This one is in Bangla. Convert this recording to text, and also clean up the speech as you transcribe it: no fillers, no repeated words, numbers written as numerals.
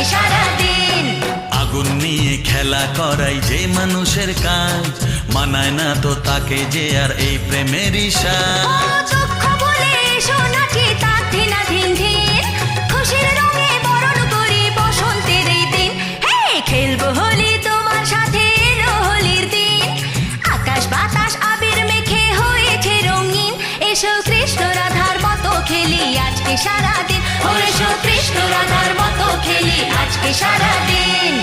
আজকে সারাদিন। আগুন নিয়ে খেলা করাই যে মানুষের কাজ, মানায় না তো তাকে যে আর এই প্রেমেরই সাজ। দুঃখ বলে এসো নাচি তার ধিনা ধিন ধিন, খুশির রঙে বরণ করি বসন্তের এই দিন। হে খেলবো হোলি তোমার সাথে, এলো হোলির দিন। আকাশ বাতাস আবির মেখে হয়েছে রঙিন, এসো কৃষ্ণ রাধার মতো খেলি আজকে সারাদিন। ও এসো কৃষ্ণ রাধার মতো খেলি আজকে সারাদিন।